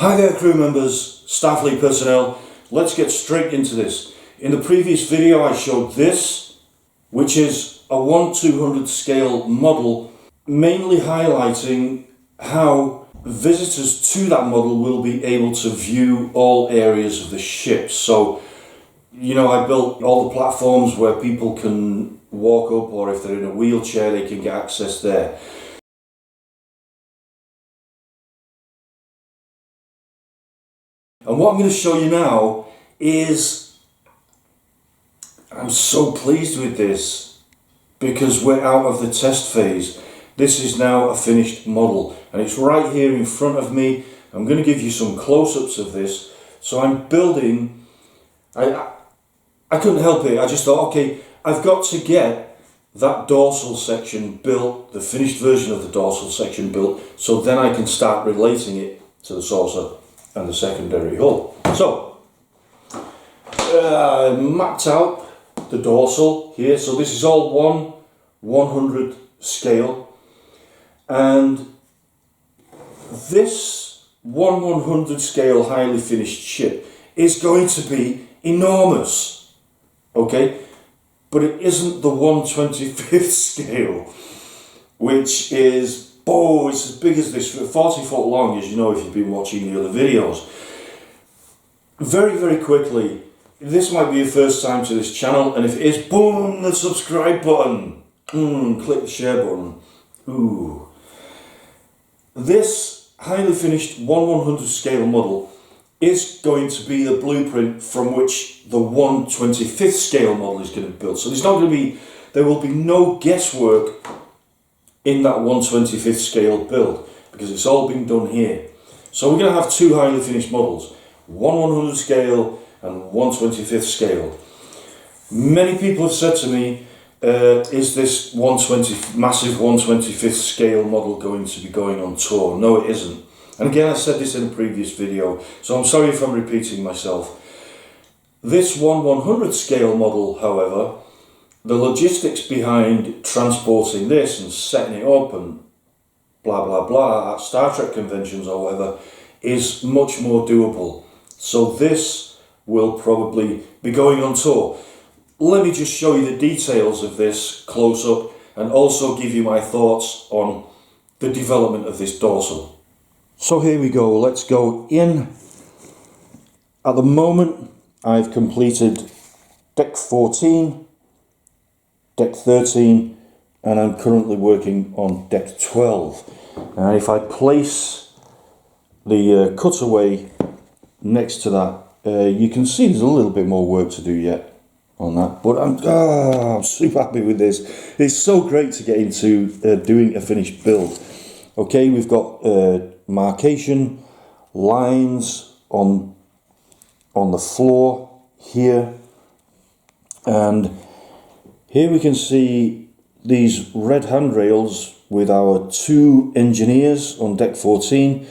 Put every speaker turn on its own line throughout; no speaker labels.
Hi there crew members, Starfleet personnel, let's get straight into this. In the previous video I showed this, which is a 1/200 scale model, mainly highlighting how visitors to that model will be able to view all areas of the ship. So, you know, I built all the platforms where people can walk up, or if they're in a wheelchair they can get access there. And what I'm going to show you now is, I'm so pleased with this because we're out of the test phase. This is now a finished model and it's right here in front of me. I'm going to give you some close-ups of this. So I'm building, I couldn't help it, I just thought, okay, I've got to get that dorsal section built, the finished version of the dorsal section built, so then I can start relating it to the saucer and the secondary hull. So, mapped out the dorsal here, so this is all 1/100 scale, and this 1/100 scale highly finished ship is going to be enormous, okay, but it isn't the 1/25th scale, which is, oh, it's as big as this, 40 foot long, as you know if you've been watching the other videos. Very, very quickly, this might be your first time to this channel, and if it is, boom, the subscribe button. Click the share button. Ooh. This highly finished 1/100 scale model is going to be the blueprint from which the 1/25th scale model is going to be built. So there's not going to be, there will be no guesswork in that 1/25th scale build, because it's all been done here. So we're going to have two highly finished models, 1/100 scale and 1/25th scale. Many people have said to me, is this massive 1/25th scale model going to be going on tour? No, it isn't. And again, I said this in a previous video, so I'm sorry if I'm repeating myself. This 1/100 scale model, however, the logistics behind transporting this and setting it up and blah blah blah at Star Trek conventions or whatever is much more doable. So this will probably be going on tour. Let me just show you the details of this close up and also give you my thoughts on the development of this dorsal. So here we go, let's go in. At the moment I've completed deck 14, deck 13, and I'm currently working on deck 12. And if I place the cutaway next to that, you can see there's a little bit more work to do yet on that, but I'm super happy with this. It's so great to get into doing a finished build. Okay, we've got marcation lines on the floor here, and here we can see these red handrails with our two engineers on deck 14.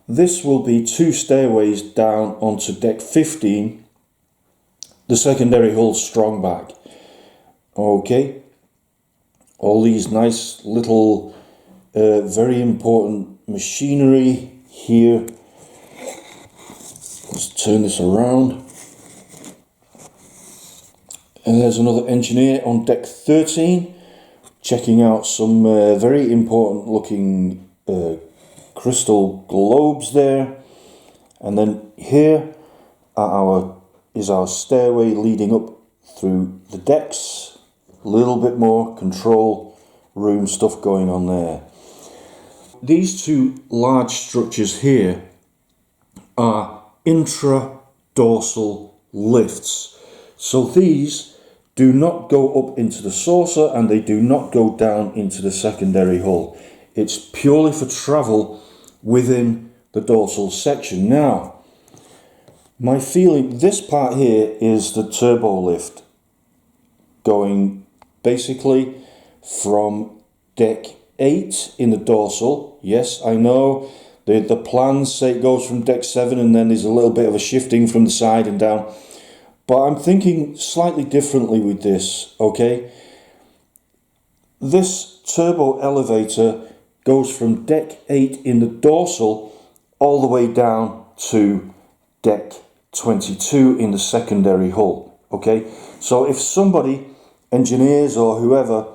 This will be two stairways down onto deck 15, the secondary hull strong back. Okay, all these nice little very important machinery here. Let's turn this around. And there's another engineer on deck 13 checking out some very important looking crystal globes there. And then here is our stairway leading up through the decks. A little bit more control room stuff going on there. These two large structures here are intra-dorsal lifts. So these do not go up into the saucer and they do not go down into the secondary hull. It's purely for travel within the dorsal section. Now, my feeling, this part here is the turbo lift going basically from deck 8 in the dorsal. Yes, I know the plans say it goes from deck 7 and then there's a little bit of a shifting from the side and down, but I'm thinking slightly differently with this. Okay, this turbo elevator goes from deck 8 in the dorsal all the way down to deck 22 in the secondary hull. Okay, so if somebody, engineers or whoever,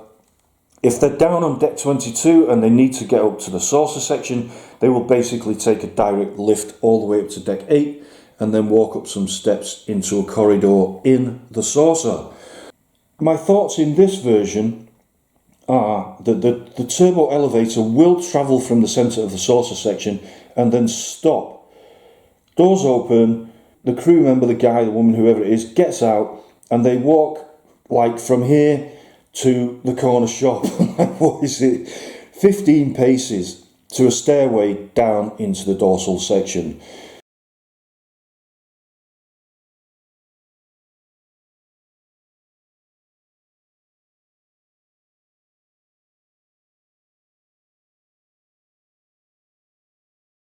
if they're down on deck 22 and they need to get up to the saucer section, they will basically take a direct lift all the way up to deck 8 and then walk up some steps into a corridor in the saucer. My thoughts in this version are that the turbo elevator will travel from the centre of the saucer section and then stop. Doors open, the crew member, the guy, the woman, whoever it is, gets out and they walk like from here to the corner shop. What is it? 15 paces to a stairway down into the dorsal section.